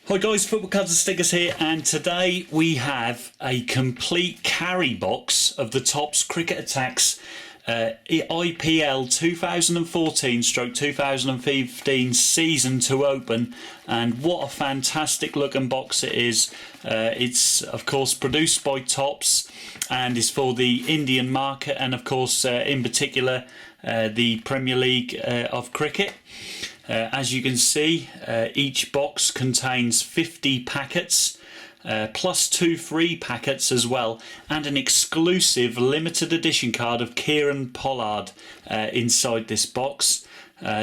Hi guys, Football Cards and Stickers here, and today we have a complete carry box of the TOPPS Cricket Attacks IPL 2014/2015 season to open, and what a fantastic looking box it is. It's of course produced by TOPPS and is for the Indian market, and of course in particular the Premier League of cricket. As you can see, each box contains 50 packets, plus 2 free packets as well, and an exclusive limited edition card of Kieron Pollard inside this box.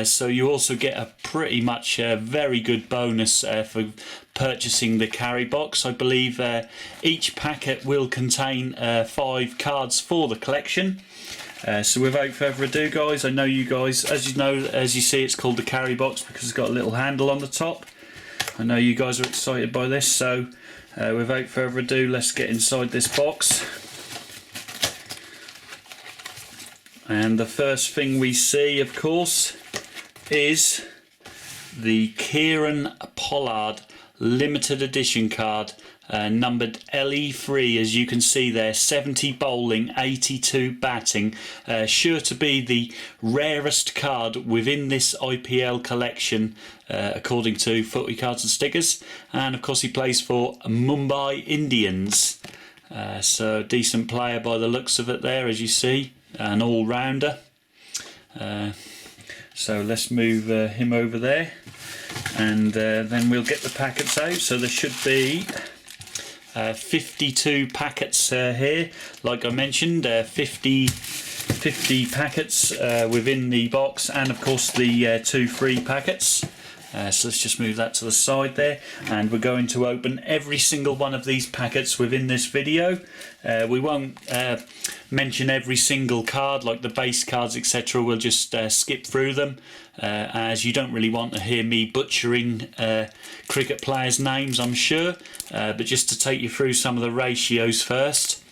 So you also get a pretty much very good bonus for purchasing the carry box. I believe each packet will contain 5 cards for the collection. So without further ado guys, I know you guys, as you see, it's called the carry box because it's got a little handle on the top. I know you guys are excited by this, so without further ado, let's get inside this box. And the first thing we see, of course, is the Kieron Pollard limited edition card, numbered LE3, as you can see there, 70 bowling, 82 batting, sure to be the rarest card within this IPL collection, according to Footy Cards and Stickers. And of course he plays for Mumbai Indians, so decent player by the looks of it there, as you see, an all-rounder. So let's move him over there, and then we'll get the packets out. So there should be 52 packets here, like I mentioned, 50 packets within the box, and of course the 2 free packets. So let's just move that to the side there, and we're going to open every single one of these packets within this video. We won't mention every single card like the base cards etc. We'll just skip through them, as you don't really want to hear me butchering cricket players' names, I'm sure, but just to take you through some of the ratios first.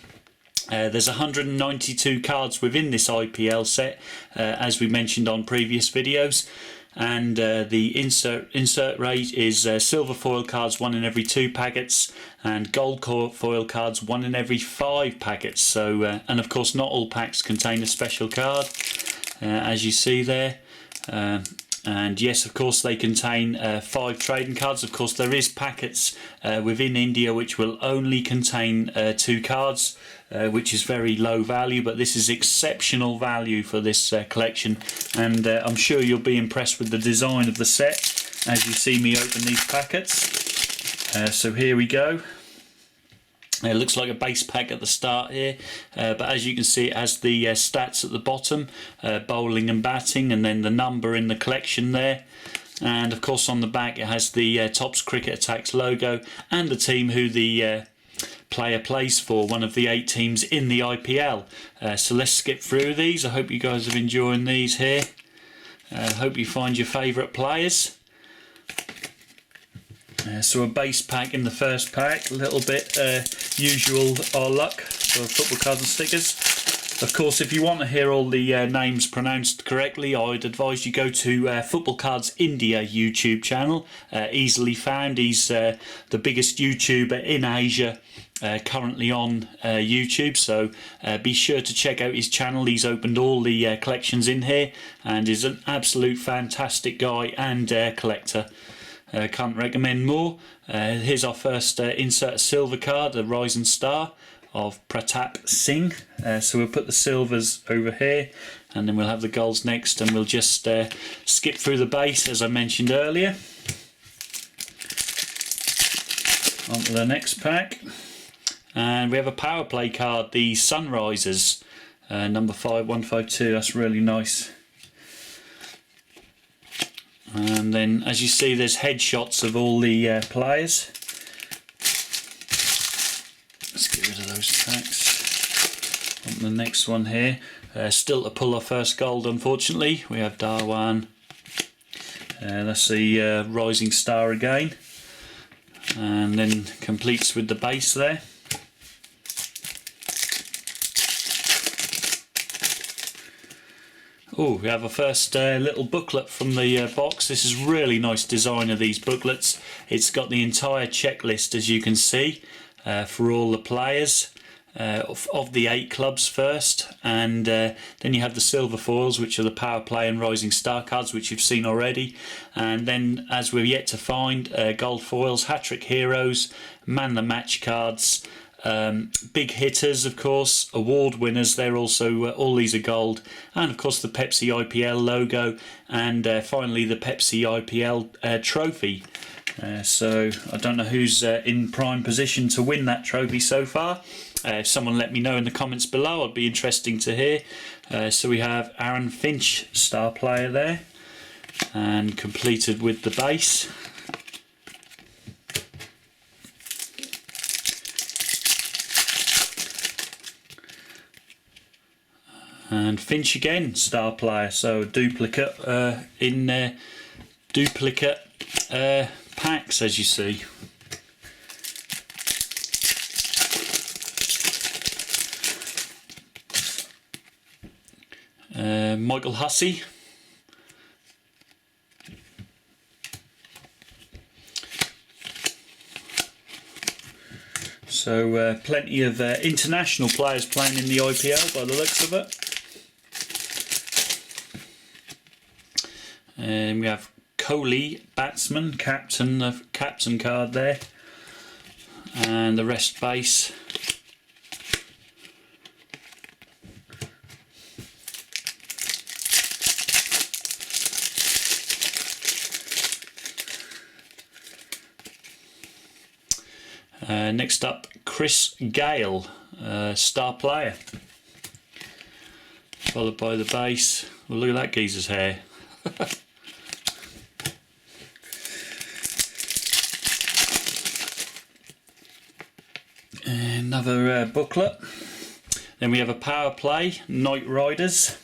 There's 192 cards within this IPL set, as we mentioned on previous videos. And the insert rate is silver foil cards 1 in every 2 packets, and gold foil cards 1 in every 5 packets. So and of course not all packs contain a special card, as you see there. And yes, of course they contain 5 trading cards. Of course there is packets within India which will only contain 2 cards, which is very low value, but this is exceptional value for this collection, and I'm sure you'll be impressed with the design of the set as you see me open these packets. So here we go. It looks like a base pack at the start here, but as you can see it has the stats at the bottom, bowling and batting, and then the number in the collection there. And of course on the back it has the TOPPS Cricket Attacks logo and the team who the player plays for, one of the 8 teams in the IPL. So let's skip through these. I hope you guys have enjoying these here. Hope you find your favourite players. So a base pack in the first pack, a little bit usual our luck for Football Cards and Stickers. Of course, if you want to hear all the names pronounced correctly, I'd advise you go to Football Cards India YouTube channel, easily found. He's the biggest YouTuber in Asia currently on YouTube, so be sure to check out his channel. He's opened all the collections in here and is an absolute fantastic guy and collector. Can't recommend more. Here's our first insert silver card, a Rising Star of Pratap Singh. So we'll put the silvers over here, and then we'll have the golds next, and we'll just skip through the base as I mentioned earlier. On to the next pack, and we have a power play card, the Sunrisers, number 5152. That's really nice. And then as you see there's headshots of all the players. Let's get rid of those packs. On the next one here, still to pull our first gold unfortunately, we have Darwan. That's the Rising Star again, and then completes with the base there. Oh, we have a first little booklet from the box. This is really nice design of these booklets. It's got the entire checklist, as you can see, for all the players of the 8 clubs first, and then you have the silver foils, which are the power play and rising star cards, which you've seen already, and then, as we're yet to find, gold foils, hat-trick heroes, man the match cards, big hitters, of course, award winners. They're also all these are gold, and of course the Pepsi IPL logo, and finally the Pepsi IPL trophy. So I don't know who's in prime position to win that trophy so far. If someone let me know in the comments below, I'd be interesting to hear. So we have Aaron Finch, star player there, and completed with the base. And Finch again, star player, so duplicate in duplicate packs, as you see. Michael Hussey. So plenty of international players playing in the IPL by the looks of it. And we have Kohli, batsman, captain, the captain card there, and the rest base. Next up, Chris Gale, star player, followed by the base. Well, look at that geezer's hair. Another booklet. Then we have a power play, Night Riders.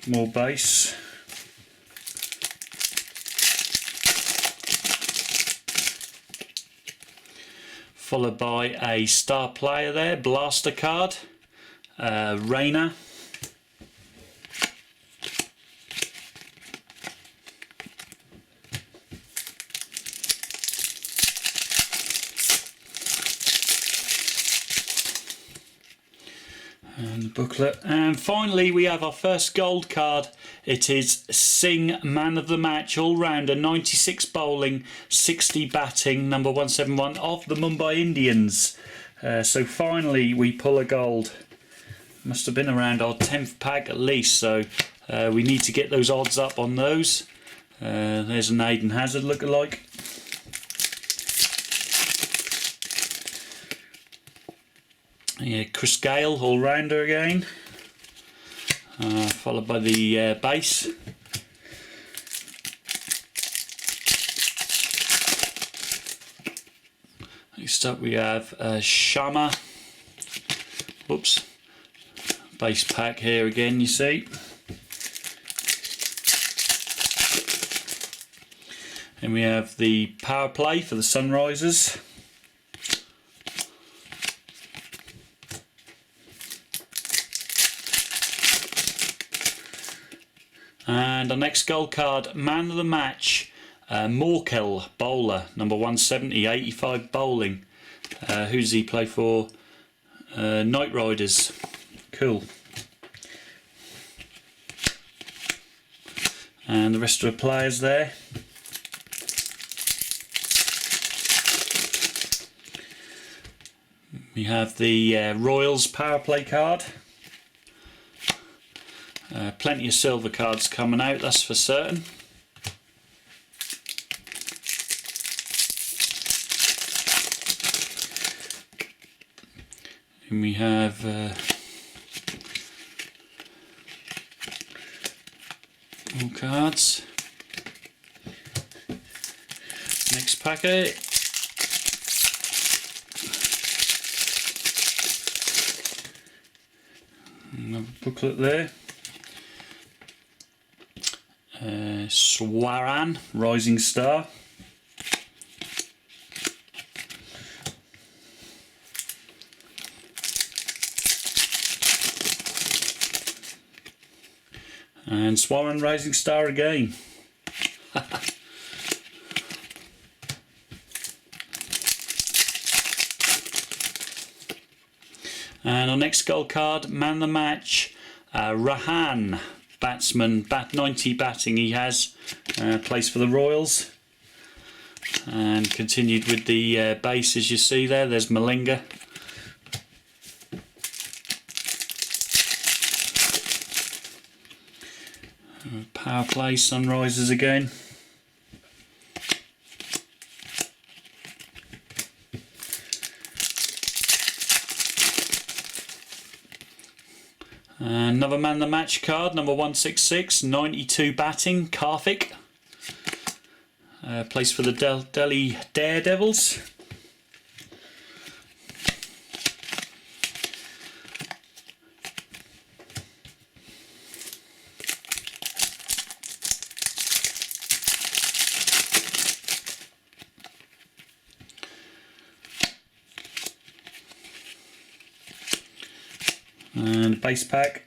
More base. Followed by a star player there, blaster card, Rainer. And the booklet. And finally we have our first gold card. It is Singh, man of the match, all-rounder, 96 bowling, 60 batting, number 171 of the Mumbai Indians. So finally we pull a gold. Must have been around our 10th pack at least, so we need to get those odds up on those. There's an Aiden Hazard lookalike. Yeah, Chris Gale, all-rounder again, followed by the base. Next up we have Sharma. Whoops. Base pack here again, you see. And we have the power play for the Sunrisers. And our next gold card, man of the match, Morkel, bowler, number 170, 85 bowling. Who does he play for? Night Riders. Cool. And the rest of the players there. We have the Royals power play card. Plenty of silver cards coming out, that's for certain. And we have more cards. Next packet. Another booklet there. Swaran, Rising Star. And Swaran, Rising Star again. And our next gold card, man of the match, Rahan, batsman, 90 batting he has, plays for the Royals. And continued with the base, as you see there, there's Malinga. Power play, Sunrisers again. Another man of the match card, number 166, 92 batting, Karthik. Plays for the Delhi Daredevils. And base pack.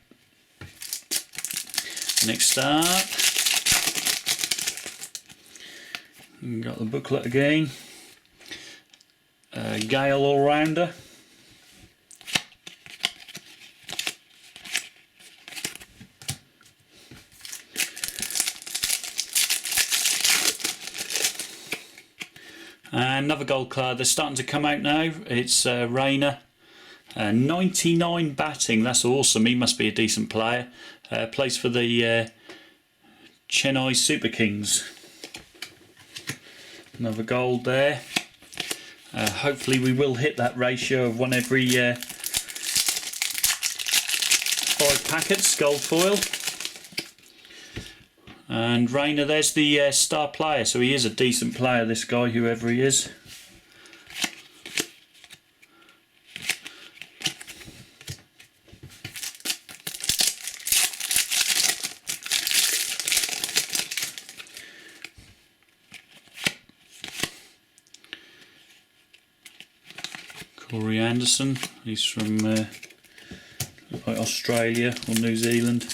Next up, got the booklet again. Gale all-rounder. And another gold card. They're starting to come out now. It's Rainer. 99 batting, that's awesome. He must be a decent player. Plays for the Chennai Super Kings. Another gold there. Hopefully we will hit that ratio of one every 5 packets, gold foil. And Rainer, there's the star player, so he is a decent player, this guy, whoever he is. Corey Anderson, he's from like Australia or New Zealand.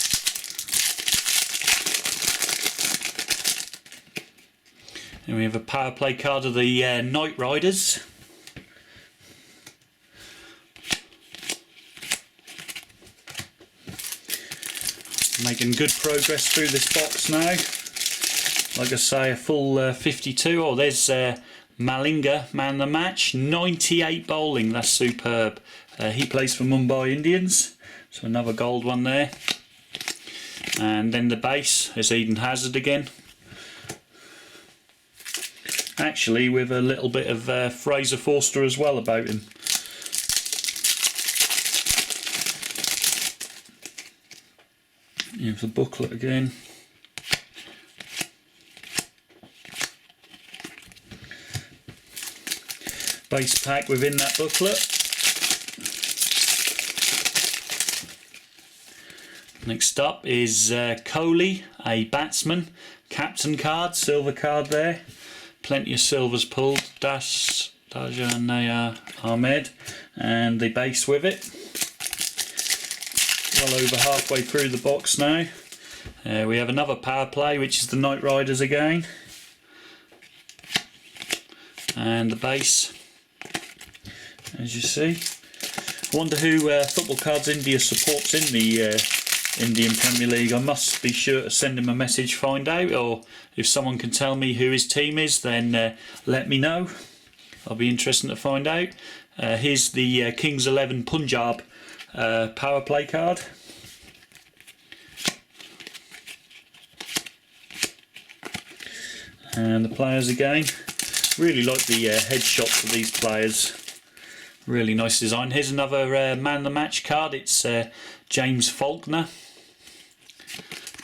And we have a power play card of the Knight Riders. Making good progress through this box now. Like I say, a full 52. Oh, there's Malinga, man of the match, 98 bowling, that's superb. He plays for Mumbai Indians, so another gold one there. And then the base is Eden Hazard again. Actually with a little bit of Fraser Forster as well about him. Here's the booklet again. Base pack within that booklet. Next up is Kohli, a batsman, captain card, silver card there. Plenty of silvers pulled. Daja Ahmed, and the base with it. Well over halfway through the box now. We have another power play, which is the Knight Riders again, and the base. As you see, I wonder who Football Cards India supports in the Indian Premier League. I must be sure to send him a message, find out, or if someone can tell me who his team is, then let me know. I'll be interested to find out. Here's the Kings 11 Punjab power play card. And the players again. Really like the headshots of these players. Really nice design. Here's another man of the match card. It's James Faulkner.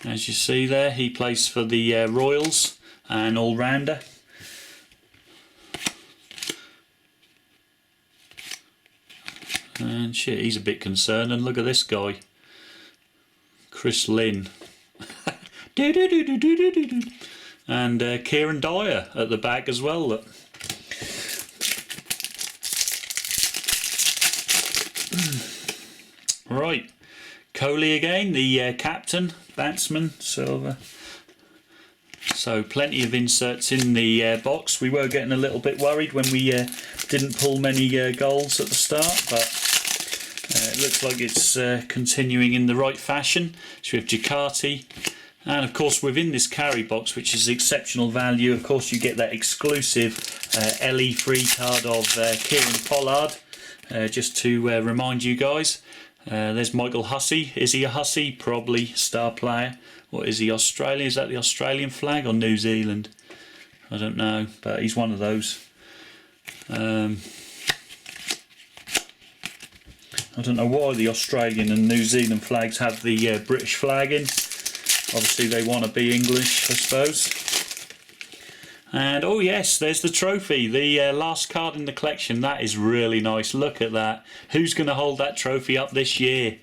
As you see there, he plays for the Royals, an all-rounder. And shit, he's a bit concerned. And look at this guy, Chris Lynn. And Kieron Dyer at the back as well. Look. Right, Kohli again, the captain, batsman, silver. So plenty of inserts in the box. We were getting a little bit worried when we didn't pull many goals at the start, but it looks like it's continuing in the right fashion. So we have Jakarta, and of course within this carry box, which is exceptional value, of course you get that exclusive LE free card of Kieron Pollard, just to remind you guys. There's Michael Hussey. Is he a Hussey? Probably. Star player. What is he, Australia? Is that the Australian flag or New Zealand? I don't know, but he's one of those. I don't know why the Australian and New Zealand flags have the British flag in. Obviously they want to be English, I suppose. And oh yes, there's the trophy, the last card in the collection. That is really nice. Look at that. Who's going to hold that trophy up this year?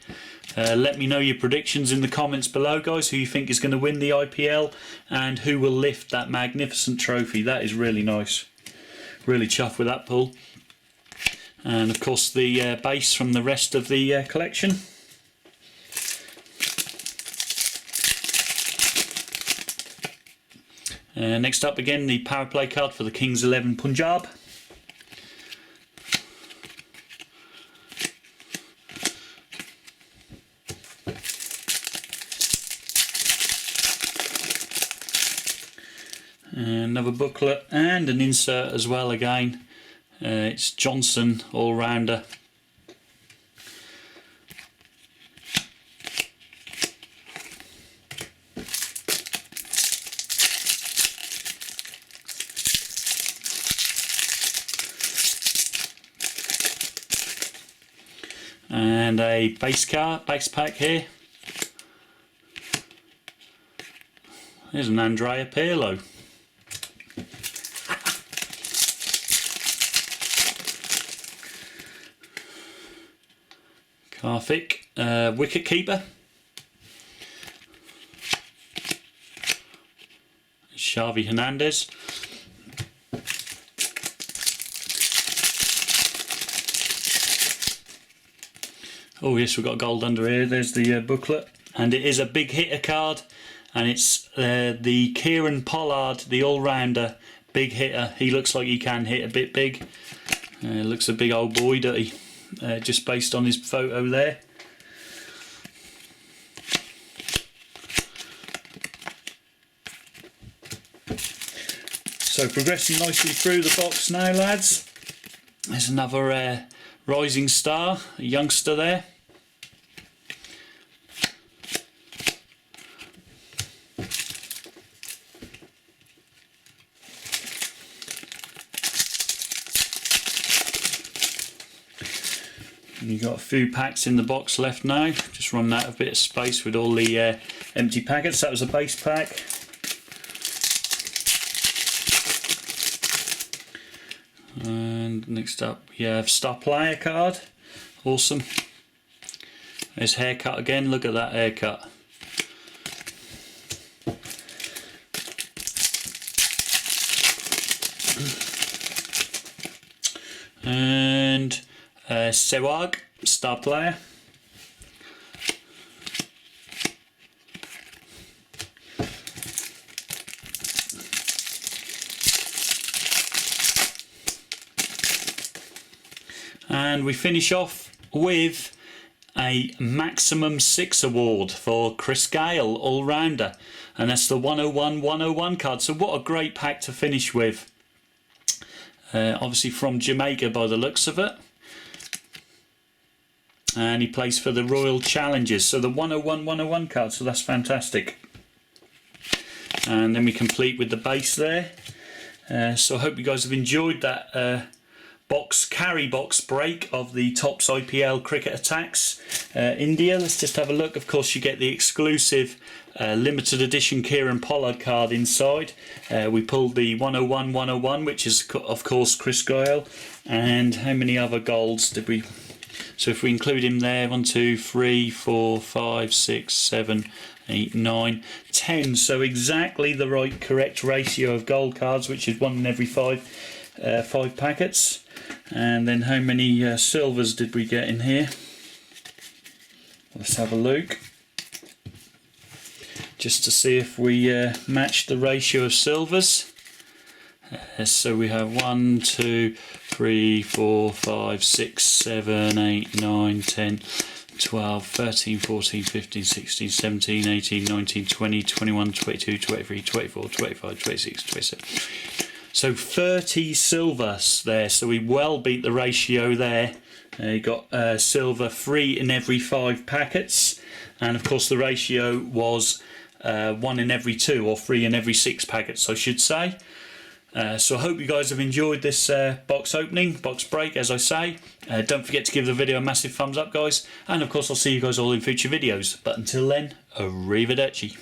Let me know your predictions in the comments below, guys, who you think is going to win the IPL and who will lift that magnificent trophy. That is really nice. Really chuffed with that pull. And of course the base from the rest of the collection. Next up again, the power play card for the Kings 11 Punjab. Another booklet and an insert as well again. It's Johnson, all-rounder. And a base pack here. There's an Andrea Pirlo. Karthik, wicket keeper. Xavi Hernandez. Oh yes, we've got gold under here. There's the booklet, and it is a big hitter card, and it's the Kieron Pollard, the all-rounder, big hitter. He looks like he can hit a bit big. Looks a big old boy, doesn't he? Just based on his photo there. So progressing nicely through the box now, lads. There's another rising star, a youngster there. You've got a few packs in the box left now. Just run out of a bit of space with all the empty packets. That was a base pack. And next up you have star player card. Awesome. There's haircut again. Look at that haircut. And Sehwag, star player. And we finish off with a maximum 6 award for Chris Gayle, all-rounder, and that's the 101 card. So what a great pack to finish with. Obviously from Jamaica by the looks of it, and he plays for the Royal Challengers. So the 101 card, so that's fantastic. And then we complete with the base there. So I hope you guys have enjoyed that carry box break of the TOPPS IPL Cricket Attacks India. Let's just have a look. Of course you get the exclusive limited edition Kieron Pollard card inside. We pulled the 101, which is of course Chris Gayle. And how many other golds did we? So if we include him there, 1, 2, 3, 4, 5, 6, 7, 8, 9, 10. So exactly the right correct ratio of gold cards, which is 1 in every 5 packets. And then how many silvers did we get in here? Let's have a look, just to see if we match the ratio of silvers. So we have 1, 2, 3, 4, 5, 6, 7, 8, 9, 10, 12, 13, 14, 15, 16, 17, 18, 19, 20, 21, 22, 23, 24, 25, 26, 27. So 30 silver there, so we well beat the ratio there. You got silver 3 in every 5 packets, and of course the ratio was 1 in every 2 or 3 in every 6 packets, I should say. So I hope you guys have enjoyed this box opening, box break, as I say. Don't forget to give the video a massive thumbs up, guys, and of course I'll see you guys all in future videos. But until then, arrivederci.